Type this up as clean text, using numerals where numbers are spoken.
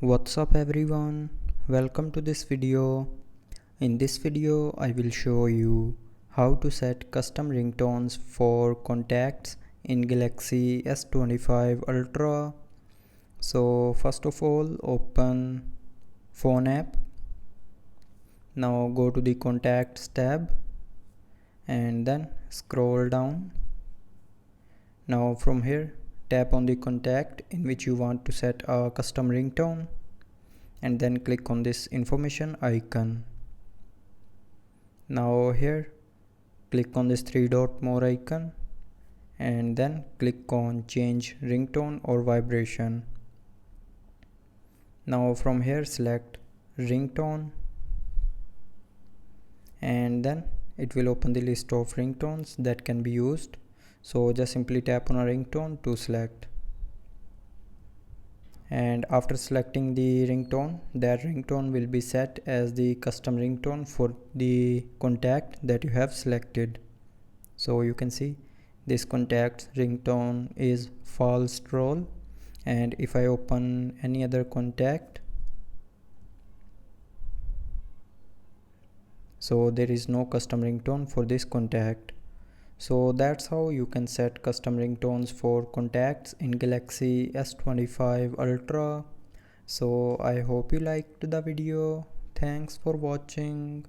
What's up everyone, welcome to this video. In this video I will show you how to set custom ringtones for contacts in Galaxy S25 Ultra. So first of all, open phone app. Now go to the contacts tab and then scroll down. Now from here tap on the contact in which you want to set a custom ringtone and then click on this information icon. Now here click on this three dot more icon and then click on change ringtone or vibration. Now from here select ringtone and then it will open the list of ringtones that can be used. So just simply tap on a ringtone to select, and after selecting the ringtone, that ringtone will be set as the custom ringtone for the contact that you have selected. So you can see this contact's ringtone is false troll, and if I open any other contact, so there is no custom ringtone for this contact. So that's how you can set custom ringtones for contacts in Galaxy S25 Ultra. So I hope you liked the video. Thanks for watching.